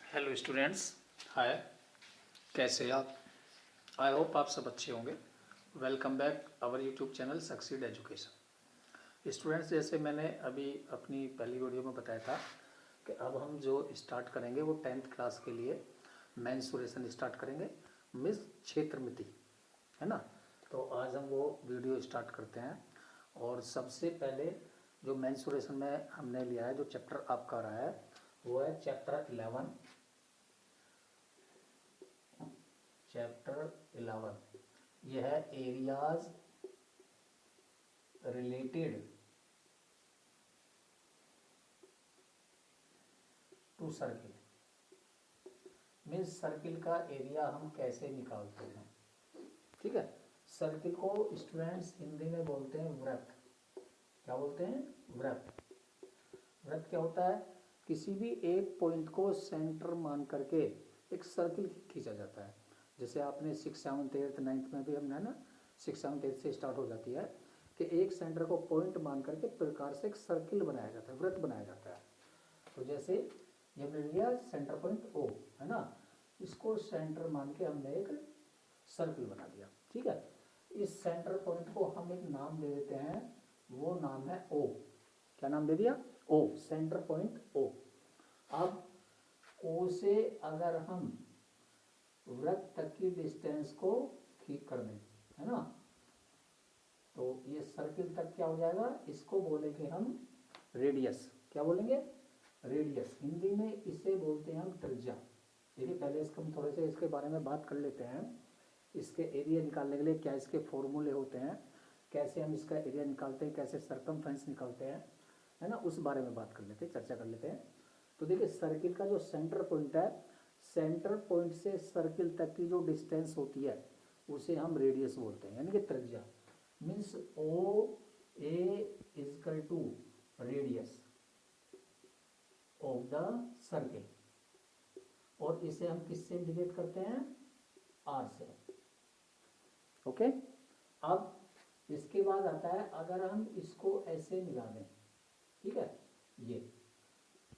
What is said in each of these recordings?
Hello students. हाय, कैसे हैं आप? आई होप आप सब अच्छे होंगे। Welcome back our YouTube channel succeed education. Students, जैसे मैंने अभी अपनी पहली वीडियो में बताया था कि अब हम जो स्टार्ट करेंगे वो 10th क्लास के लिए मेंसुरेशन स्टार्ट करेंगे, मिस क्षेत्रमिति, है ना। तो आज हम वो वीडियो स्टार्ट करते हैं। और सबसे पहले जो मेंसुरेशन में हमने लिया है, जो चैप्टर आपका रहा है वो है चैप्टर 11। चैप्टर 11 यह है areas related to circle. Means circle का एरिया हम कैसे निकालते हैं, ठीक है। सर्किल को स्टूडेंट्स हिंदी में बोलते हैं वृत्त। क्या बोलते हैं? वृत्त। वृत्त क्या होता है? किसी भी एक पॉइंट को सेंटर मान करके एक सर्किल खींचा जाता है। जैसे आपने 6, 7, 8, 9 में भी हमने ना 6, 7, 8 से स्टार्ट हो जाती है कि एक सेंटर को पॉइंट मान करके प्रकार से एक सर्किल बनाया जाता है, वृत्त बनाया जाता है। तो जैसे ये हमने लिया सेंटर पॉइंट ओ, है ना, इसको सेंटर मान के हमने एक सर्किल बना दिया, ठीक है। इस सेंटर पॉइंट को हम एक नाम दे देते हैं, वो नाम है ओ। क्या नाम दे दिया? ओ, सेंटर पॉइंट ओ। अब ओ से अगर हम वृत्त तक की डिस्टेंस को ठीक कर दें, है ना, तो ये सर्किल तक क्या हो जाएगा? इसको बोलेंगे हम रेडियस। क्या बोलेंगे? रेडियस। हिंदी में इसे बोलते हैं हम त्रिज्या। देखिए, पहले इसको हम थोड़े से इसके बारे में बात कर लेते हैं। इसके एरिया निकालने के लिए क्या इसके फॉर्मूले होते हैं, कैसे हम इसका एरिया निकालते हैं, कैसे सरकमफ्रेंस निकालते हैं, है ना, उस बारे में बात कर लेते हैं, चर्चा कर लेते हैं। तो देखिए, सर्किल का जो सेंटर पॉइंट है, सेंटर पॉइंट से सर्किल तक की जो डिस्टेंस होती है उसे हम रेडियस बोलते हैं, यानी कि त्रिज्या। Means O A equal to radius of the circle. और इसे हम किससे इंडिकेट करते हैं? आर से। ओके। अब इसके बाद आता है, अगर हम इसको ऐसे मिला दें, ठीक है, ये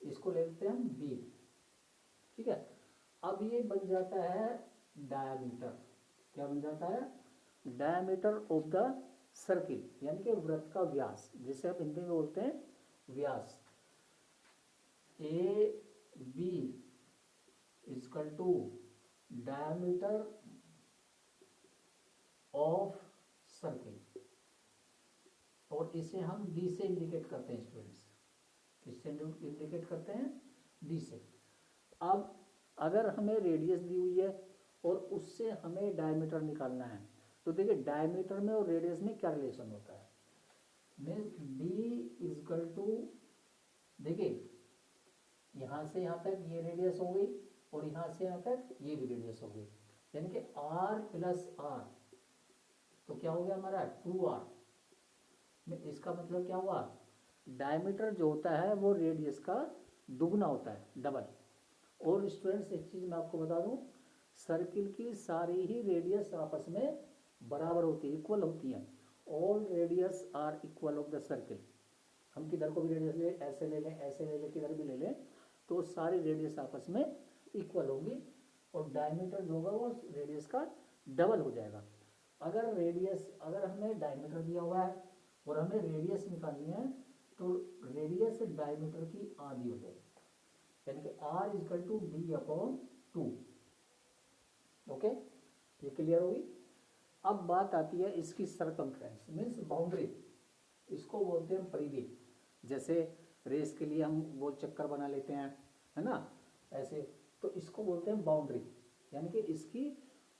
इसको ले लेते हैं हम बी, ठीक है। अब ये बन जाता है डायमीटर। क्या बन जाता है? डायमीटर ऑफ द सर्किल, यानी कि वृत्त का व्यास, जिसे हम हिंदी में बोलते हैं व्यास। A b is equal to diameter of circle. और इसे हम डी से इंडिकेट करते हैं स्टूडेंट्स। किससे इंडिकेट करते हैं? डी से। अब अगर हमें रेडियस दी हुई है और उससे हमें डायमीटर निकालना है, तो देखिए डायमीटर में और रेडियस में क्या रिलेशन होता है। मीन्स डी इजकल टू, देखिए यहाँ से यहाँ तक ये रेडियस हो गई और यहाँ से यहाँ तक ये भी रेडियस हो गई, यानी कि आर प्लस आर। तो क्या हो गया हमारा? 2r। इसका मतलब क्या हुआ? डायमीटर जो होता है वो रेडियस का दुगना होता है, डबल। और स्टूडेंट्स, एक चीज़ मैं आपको बता दूं, सर्किल की सारी ही रेडियस आपस में बराबर होती है, इक्वल होती हैं। All radius are equal of the circle. हम किधर को भी रेडियस ले, ऐसे ले लें, ऐसे ले लें, किधर भी ले लें, तो सारी रेडियस आपस में इक्वल होगी और डायमीटर जो होगा वो रेडियस का डबल हो जाएगा। अगर हमें डायमीटर दिया हुआ है और हमें रेडियस निकालनी है, तो रेडियस डायमीटर की आधी हो जाएगी, यानी कि r equal to D upon 2। Okay, ये क्लियर होगी। अब बात आती है इसकी सरकमफ्रेंस, मीन्स बाउंड्री। इसको बोलते हैं परिधि। जैसे रेस के लिए हम गोल चक्कर बना लेते हैं, है ना, ऐसे, तो इसको बोलते हैं बाउंड्री, यानी कि इसकी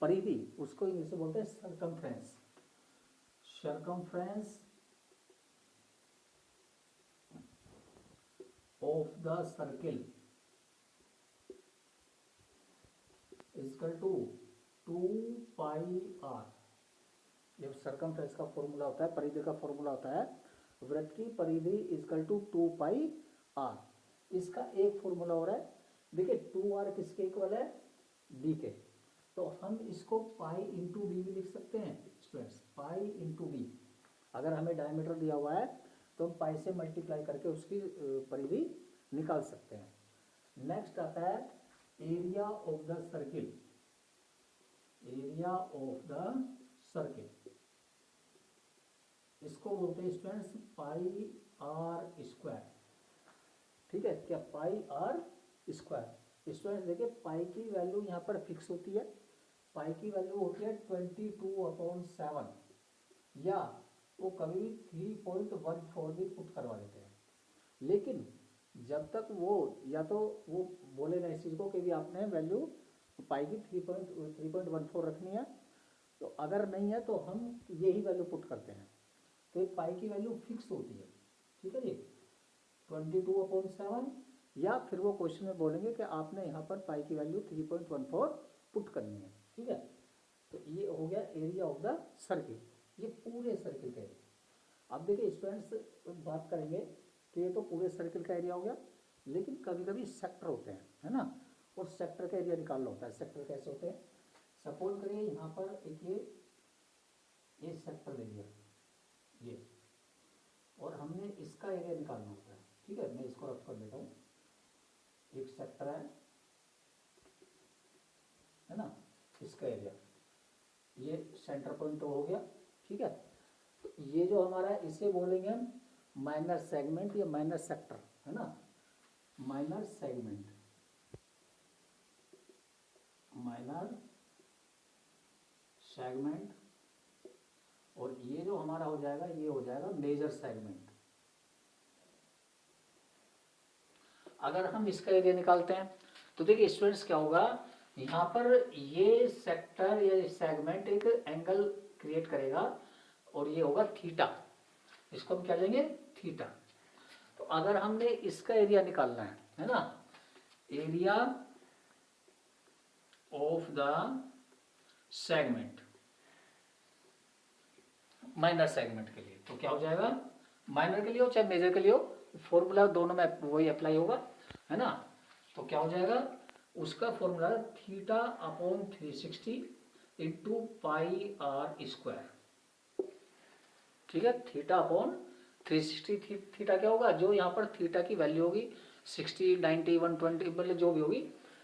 परिधि, उसको इंग्लिश में बोलते हैं circumference. Circumference of the circle equal to 2πr। जब सरकमफ्रेंस का फॉर्मूला होता है, परिधि का फॉर्मूला होता है, वृत्त की परिधि इजकल टू 2πr। इसका एक फॉर्मूला हो रहा है, देखिए 2r किसके इक्वल है? d के। तो हम इसको पाई इंटू डी भी लिख सकते हैं स्टूडेंट्स, पाई इंटू डी। अगर हमें डायमीटर दिया हुआ है तो हम पाई से मल्टीप्लाई करके उसकी परिधि निकाल सकते हैं। नेक्स्ट आता है area of the circle, area of the circle, इसको बोलते हैं स्टूडेंट्स पाई आर स्क्वायर। ठीक है, क्या पाई आर स्क्वायर। स्टूडेंट्स देखिए पाई की वैल्यू यहाँ पर फिक्स होती है, पाई की वैल्यू होती है 22/7, या वो कभी भी 3.14 भी पुट करवा देते हैं। लेकिन जब तक वो या तो वो बोले ना इस चीज़ को कि भी आपने वैल्यू पाई की 3.14 रखनी है, तो अगर नहीं है तो हम यही वैल्यू पुट करते हैं, तो पाई की वैल्यू फिक्स होती है। ठीक है जी, 22/7, या फिर वो क्वेश्चन में बोलेंगे कि आपने यहाँ पर पाई की वैल्यू 3.14 पुट करनी है। ठीक है, तो ये हो गया एरिया ऑफ द सर्किल, ये पूरे सर्किल का एरिया। अब देखिए स्टूडेंट्स बात करेंगे कि ये तो पूरे सर्किल का एरिया हो गया, लेकिन कभी कभी सेक्टर होते हैं, है ना, और सेक्टर का एरिया निकालना होता है। सेक्टर कैसे होते हैं, सपोज करिए यहाँ पर एक ये सेक्टर दे दिया ये, और हमने इसका एरिया निकालना होता है। ठीक है, मैं इसको रफ कर देता हूँ, एक सेक्टर है ना, इसका एरिया, ये सेंटर पॉइंट हो गया। ठीक है, तो ये जो हमारा है इसे बोलेंगे हम माइनर सेगमेंट या माइनर सेक्टर, है ना, माइनर सेगमेंट, माइनर सेगमेंट। और ये जो हमारा हो जाएगा ये हो जाएगा मेजर सेगमेंट। अगर हम इसका एरिया निकालते हैं तो देखिए स्टूडेंट्स क्या होगा, यहाँ पर ये सेक्टर या सेगमेंट एक एंगल क्रिएट करेगा और ये होगा थीटा, इसको हम क्या लेंगे थीटा। तो अगर हमने इसका एरिया निकालना है ना, area of the segment minor segment के लिए, तो क्या हो जाएगा, माइनर के लिए हो चाहे मेजर के लिए हो, फॉर्मूला दोनों में वही अप्लाई होगा, है ना। तो क्या हो जाएगा, उसका formula θ/360 into pi r square. ठीक है, θ/360, थीटा क्या होगा, जो यहाँ पर थीटा की वैल्यू होगी 60, 90, 120, मतलब जो भी होगी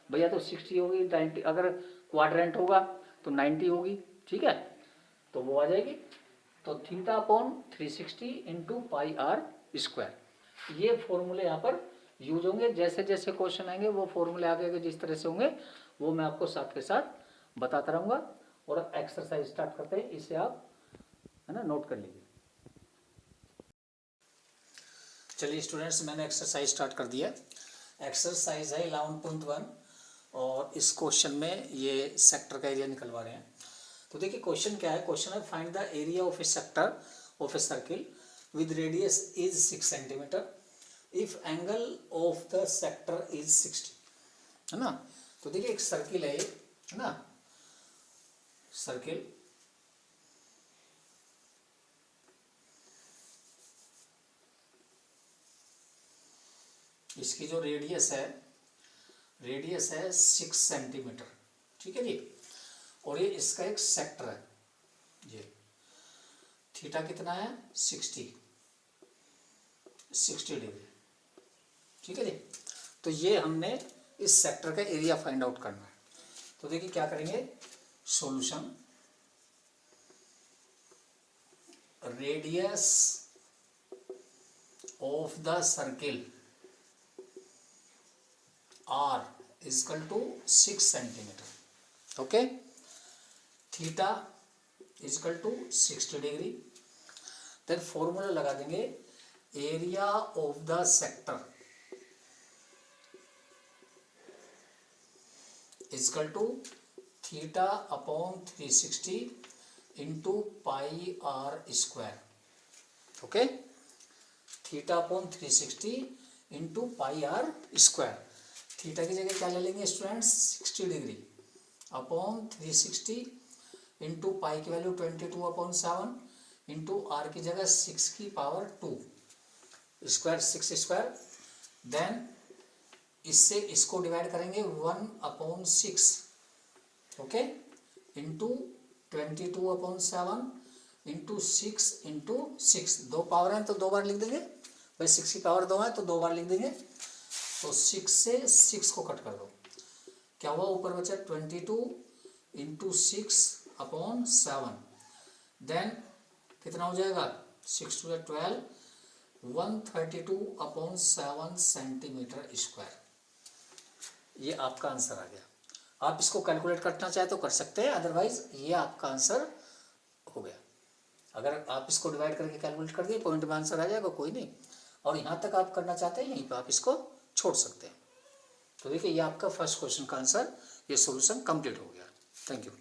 भैया, तो 60 होगी, 90, अगर क्वाड्रेंट होगा तो 90 होगी। ठीक है, तो वो आ जाएगी, तो θ/360 इंटू पाई आर स्क्वायर। ये फॉर्मूले यहाँ पर यूज होंगे, जैसे जैसे क्वेश्चन आएंगे वो फॉर्मूले आगे जिस तरह से होंगे वो मैं आपको साथ के साथ बताता रहूँगा। और एक्सरसाइज स्टार्ट करते हैं, इसे आप है ना नोट कर लीजिए। चलिए स्टूडेंट्स, मैंने एक्सरसाइज स्टार्ट कर दिया। एक्सरसाइज है 11.1 और इस क्वेश्चन में ये सेक्टर का एरिया निकलवा रहे हैं। तो देखिए क्वेश्चन क्या है, क्वेश्चन है find the area of A sector of a circle with radius is 6 centimetre if angle of the sector is 60, है ना। तो देखिए एक सर्किल है ये, है ना, सर्किल, इसकी जो रेडियस है 6 सेंटीमीटर। ठीक है जी, और ये इसका एक सेक्टर है, ये थीटा कितना है 60 डिग्री। ठीक है जी, तो ये हमने इस सेक्टर का एरिया फाइंड आउट करना है। तो देखिए क्या करेंगे, solution, radius of the circle r is equal to 6 centimetre. Okay, theta is equal to 60 degree. Then formula लगा देंगे, area of the sector is equal to θ/360 into pi r square. Okay, θ/360 into pi r square. Theta की जगह क्या ले लेंगे students, 60 degree upon 360 into pi की value 22/7 into are की जगह 6 की पावर 2 स्क्वायर, 6 स्क्वायर। देन इससे इसको डिवाइड करेंगे 1/6, okay, into 22/7 into 6 into 6। 2 power है तो 2 बार लिख देंगे भाई, 6 की पावर 2 है तो 2 बार लिख देंगे। तो 6 से 6 को कट कर दो, क्या हुआ, ऊपर बचा 22 इंटू 6/7, देन कितना हो जाएगा, 6 टू 12, 132/7 सेंटीमीटर स्क्वायर। ये आपका आंसर आ गया। आप इसको कैलकुलेट करना चाहे तो कर सकते हैं, अदरवाइज ये आपका आंसर हो गया। अगर आप इसको डिवाइड करके कैलकुलेट कर दिए पॉइंट में आंसर आ जाएगा, कोई नहीं। और यहाँ तक आप करना चाहते हैं, यहीं पर आप इसको छोड़ सकते हैं। तो देखिए ये आपका फर्स्ट क्वेश्चन का आंसर, ये सॉल्यूशन कंप्लीट हो गया। Thank you.